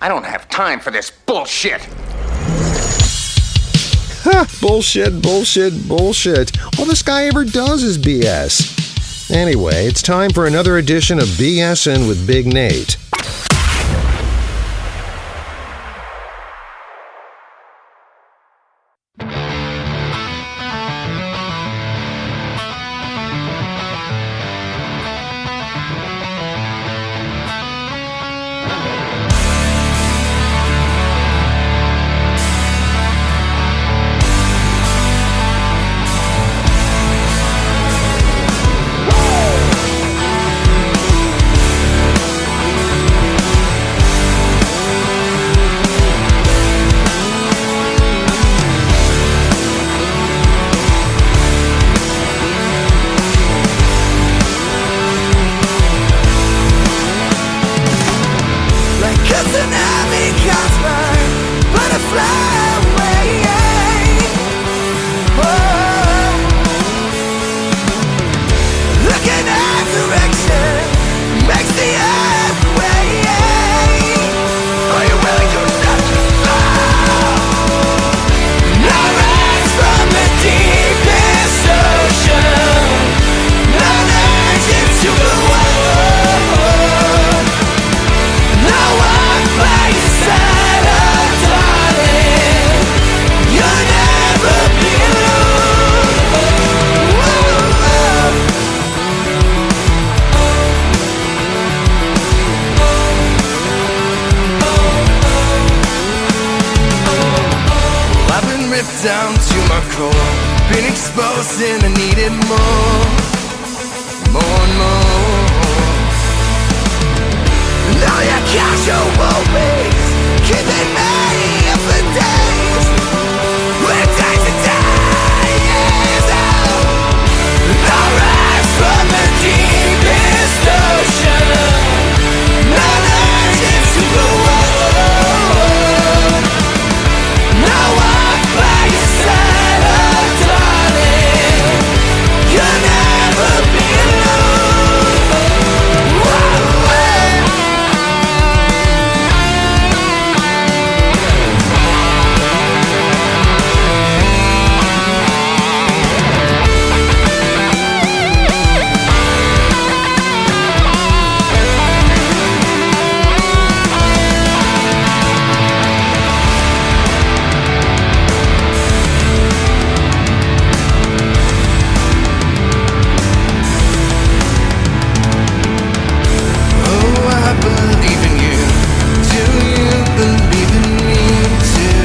I don't have time for this bullshit. Ha! Bullshit, bullshit, bullshit. All this guy ever does is BS. Anyway, it's time for another edition of BSN with Big Nate. Tsunami comes by, but I fly away. Oh. Looking at direction makes the earth way. Are you willing to accept love? No rise from the deepest ocean, no legend to the world. No one by your side, oh darling, you'll never be alone. I've been ripped down to my core, been exposed and I needed more and more. Now your casual ways keeping me up for days. When days and days out, no rise from the deepest ocean, no legend to the world. No one by your side, oh darling, you'll never be alone. Oh, I believe in you. Do you believe in me too?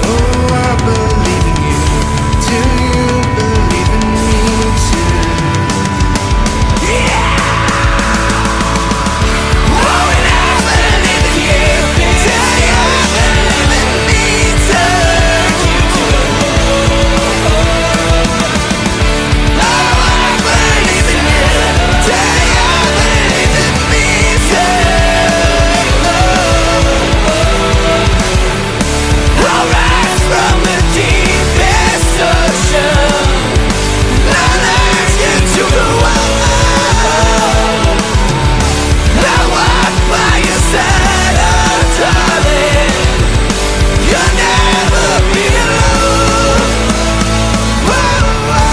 Oh, I believe in you. Do you believe in me too? Yeah! Oh, and I believe in you. Do you believe in me too? Oh, I believe in you. Do you believe in me too? I'll rise from the deepest ocean, no legend to the world. I walk by your side, oh darling, you'll never be alone. Whoa, whoa.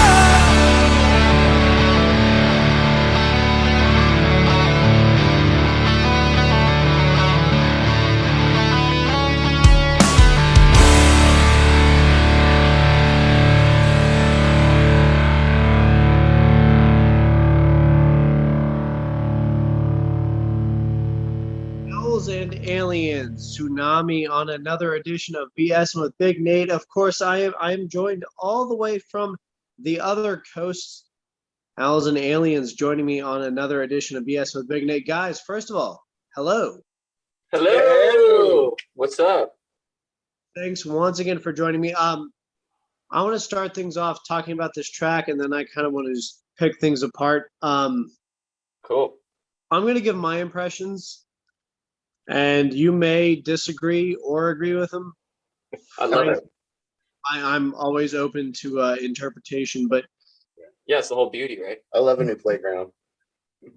Owls and Aliens, Tsunami on another edition of BS with Big Nate. Of course, I am joined all the way from the other coast. Owls and Aliens joining me on another edition of BS with Big Nate. Guys, first of all, hello. Hello. What's up? Thanks once again for joining me. I want to start things off talking about this track, and then I kind of want to just pick things apart. Cool. I'm going to give my impressions, and you may disagree or agree with them. I love it. I'm always open to interpretation, but Yeah, it's the whole beauty, right? I love a new playground.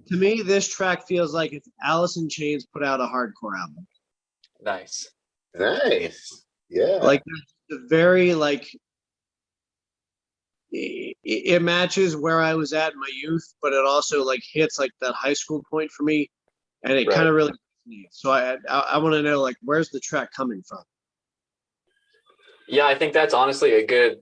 To me, this track feels like if Alice in Chains put out a hardcore album. Nice. Nice. Yeah. Like the very like it matches where I was at in my youth, but it also like hits like that high school point for me, and it Right. kind of really resonates. So I want to know like where's the track coming from? Yeah, I think that's honestly a good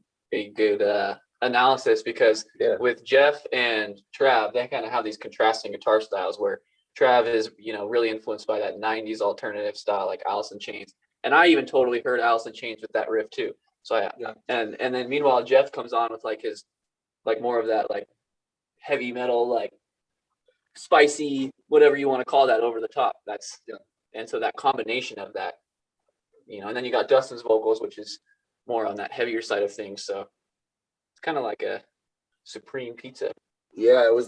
analysis because Yeah. with Jeff and Trav, they kind of have these contrasting guitar styles where Trav is, really influenced by that 90s alternative style like Alice in Chains. And I even totally heard Alice in Chains with that riff too. So and then meanwhile Jeff comes on with like his like more of that like heavy metal, like spicy, whatever you want to call that, over the top. And so that combination of that, and then you got Dustin's vocals, which is more on that heavier side of things. So it's kind of like a supreme pizza. Yeah, it was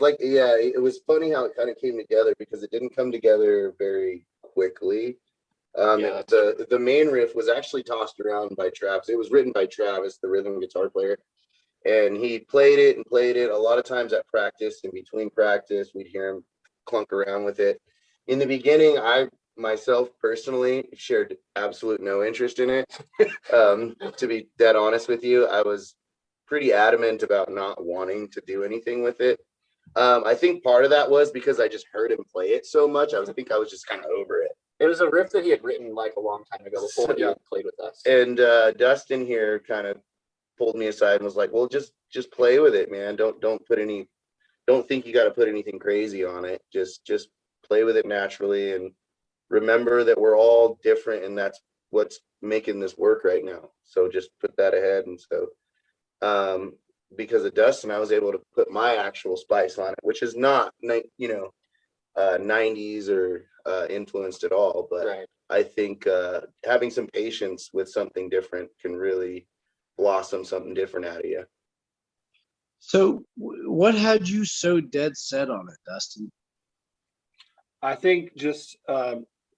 funny how it kind of came together because it didn't come together very quickly. The main riff was actually tossed around by Travis. It was written by Travis, the rhythm guitar player, and he played it. A lot of times at practice, in between practice, we'd hear him clunk around with it. In the beginning, I myself personally shared absolute no interest in it. To be dead honest with you, I was pretty adamant about not wanting to do anything with it. I think part of that was because I just heard him play it so much. I think I was just kind of over it. It was a riff that he had written like a long time ago before he played with us. And Dustin here kind of pulled me aside and was like, "Well, just play with it, man. Don't think you got to put anything crazy on it. Just play with it naturally and remember that we're all different, and that's what's making this work right now. So just put that ahead." And so because of Dustin, I was able to put my actual spice on it, which is not 90s or influenced at all, but Right. I think having some patience with something different can really blossom something different out of you. So what had you so dead set on it, Dustin? I think just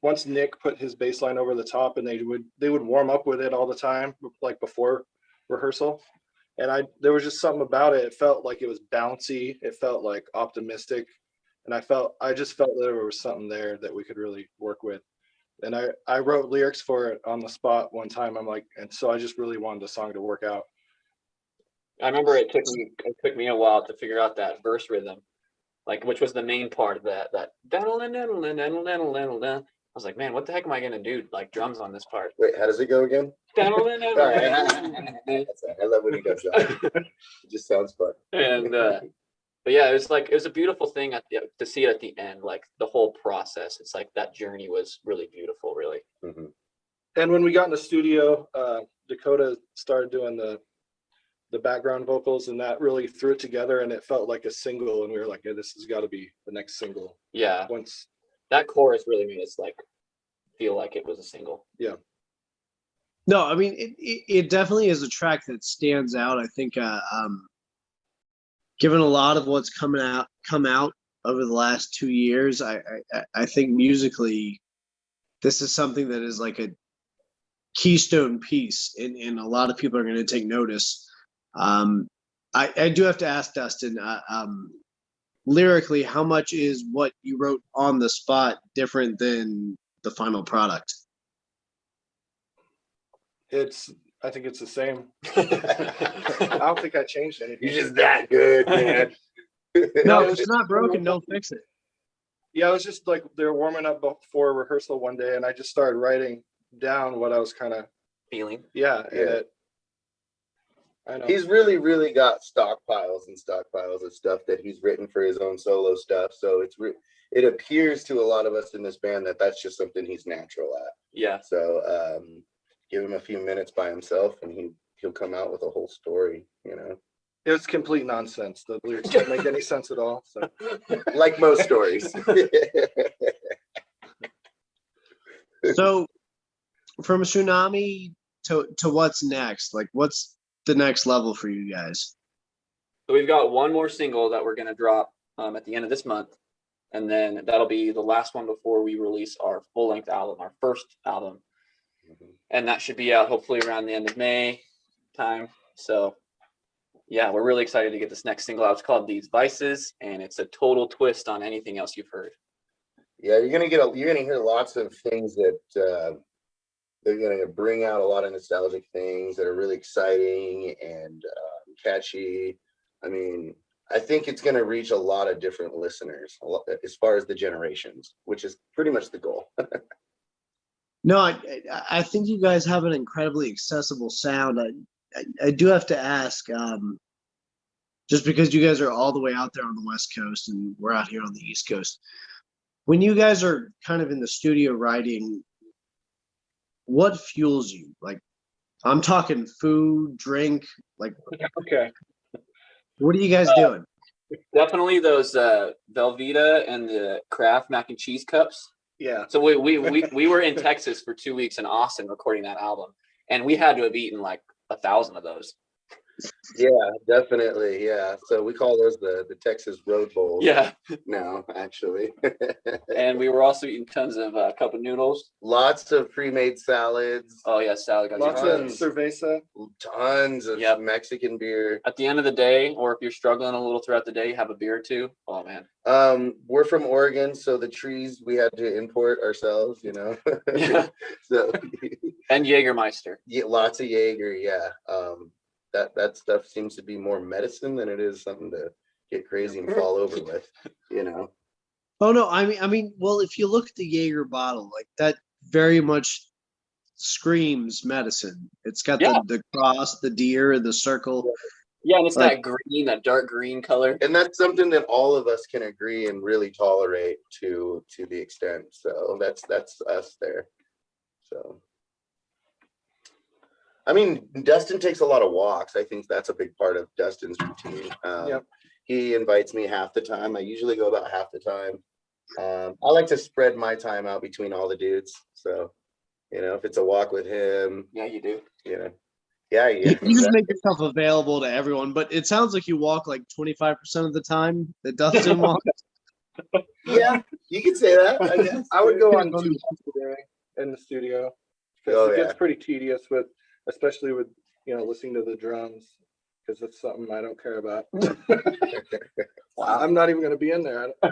once Nick put his bass line over the top, and they would warm up with it all the time, like before rehearsal. And there was just something about it. It felt like it was bouncy. It felt like optimistic. And I just felt that there was something there that we could really work with. And I wrote lyrics for it on the spot one time. and so I just really wanted the song to work out. I remember it took me a while to figure out that verse rhythm, like which was the main part of that. I was like, man, what the heck am I gonna do? Like drums on this part. Wait, how does it go again? I love when he does that. It just sounds fun. And but yeah, it was a beautiful thing to see it at the end, like the whole process. It's like that journey was really beautiful, really. Mm-hmm. And when we got in the studio, Dakota started doing the background vocals, and that really threw it together, and it felt like a single. And we were like, yeah, this has got to be the next single. Yeah. Once that chorus really made us like feel like it was a single. Yeah. No, I mean it definitely is a track that stands out. I think given a lot of what's come out over the last 2 years, I think musically this is something that is like a keystone piece, and a lot of people are going to take notice. I do have to ask Dustin, lyrically, how much is what you wrote on the spot different than the final product? I think it's the same. I don't think I changed anything. You're just that good, man. No, if it's not broken, don't fix it. Yeah, it was just like they were warming up before rehearsal one day, and I just started writing down what I was kind of feeling. Yeah. Yeah. I know. He's really, really got stockpiles of stuff that he's written for his own solo stuff. So it appears to a lot of us in this band that that's just something he's natural at. Yeah. So give him a few minutes by himself, and he'll come out with a whole story. It was complete nonsense. The lyrics don't make any sense at all. So, like most stories. So, from Tsunami to what's next? Like, what's the next level for you guys? So we've got one more single that we're going to drop at the end of this month, and then that'll be the last one before we release our full-length album, our first album. And that should be out hopefully around the end of May time. So Yeah, we're really excited to get this next single out. It's called These Vices, and it's a total twist on anything else you've heard. Yeah, you're gonna hear lots of things that they're gonna bring out a lot of nostalgic things that are really exciting and catchy. I mean, I think it's gonna reach a lot of different listeners as far as the generations, which is pretty much the goal. No, I think you guys have an incredibly accessible sound. I do have to ask, just because you guys are all the way out there on the West Coast and we're out here on the East Coast, when you guys are kind of in the studio writing, what fuels you? Like, I'm talking food, drink, like, Okay. what are you guys doing? Definitely those Velveeta and the Kraft mac and cheese cups. Yeah. So we were in Texas for 2 weeks in Austin recording that album, and we had to have eaten like 1,000 of those. Yeah, definitely. Yeah. So we call those the Texas Road Bowls. Yeah. Now, actually. And we were also eating tons of cup of noodles. Lots of pre-made salads. Oh yeah, salad. Lots of cerveza. Tons of Yep. Mexican beer. At the end of the day, or if you're struggling a little throughout the day, have a beer or two. Oh man. We're from Oregon, so the trees we had to import ourselves, you know. Yeah. So And Jägermeister. yeah, lots of Jaeger, yeah. That stuff seems to be more medicine than it is something to get crazy and fall over with, you know. Oh no, I mean, well, if you look at the Jaeger bottle, like that very much screams medicine. It's got the cross, the deer, the circle. Yeah, and it's Like- that dark green color. And that's something that all of us can agree and really tolerate to the extent. So that's us there. So I mean, Dustin takes a lot of walks. I think that's a big part of Dustin's routine. Yep. He invites me half the time. I usually go about half the time. I like to spread my time out between all the dudes. So, you know, if it's a walk with him, Yeah, you do. you know, yeah. You just make yourself available to everyone, but it sounds like you walk like 25% of the time that Dustin walks. Yeah, you could say that, I guess. I would go on 2 walks a day in the studio because Oh, it yeah. gets pretty tedious especially with listening to the drums, because it's something I don't care about. I'm not even going to be in there. I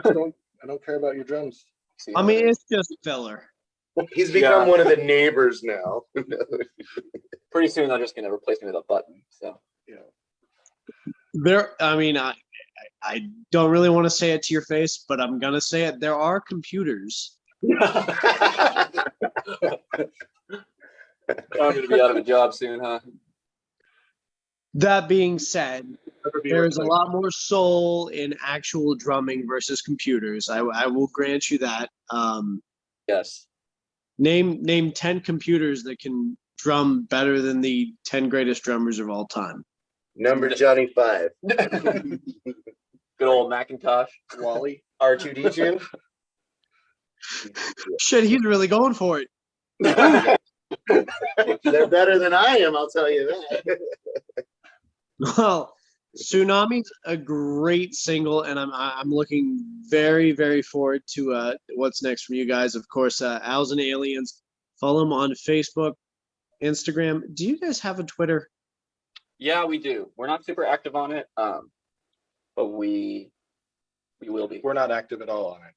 don't care about your drums. I mean, it's just filler. He's become one of the neighbors now. Pretty soon they're just gonna replace me with a button. So I mean, I don't really want to say it to your face, but I'm gonna say it. There are computers. I'm gonna be out of a job soon, huh? That being said, there's a lot more soul in actual drumming versus computers. I will grant you that. Yes. Name 10 computers that can drum better than the 10 greatest drummers of all time. Number Johnny 5. Good old Macintosh. Wally. R2D2. Shit, he's really going for it. They're better than I am, I'll tell you that. Well, Tsunami's a great single, and I'm looking very, very forward to what's next from you guys. Of course, Owls and Aliens. Follow them on Facebook, Instagram. Do you guys have a Twitter? Yeah, we do. We're not super active on it, but we will be. We're not active at all on it.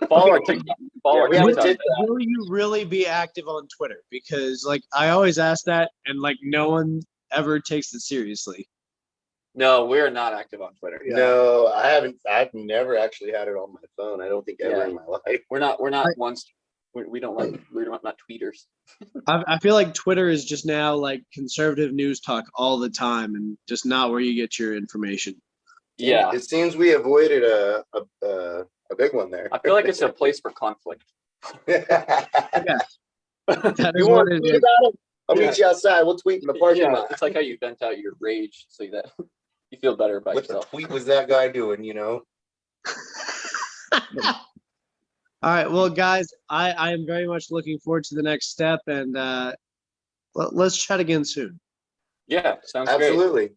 Follow our TikTok. Follow our we have a TikTok. TikTok. Will you really be active on Twitter? Because like I always ask that, and like no one ever takes it seriously. No, we're not active on Twitter. Yeah. No, I haven't. I've never actually had it on my phone. I don't think ever in my life. We're not ones. We're not tweeters. I feel like Twitter is just now like conservative news talk all the time, and just not where you get your information. Yeah, It seems we avoided a big one there. I feel like it's a place for conflict. That You is want what to it tweet is. about it? I'll meet you outside. We'll tweet in the parking Yeah, lot. it's like how you vent out your rage so that you feel better about What the yourself. tweet was that guy doing? You know. All right, well, guys, I am very much looking forward to the next step, and let's chat again soon. Yeah, sounds great. Absolutely.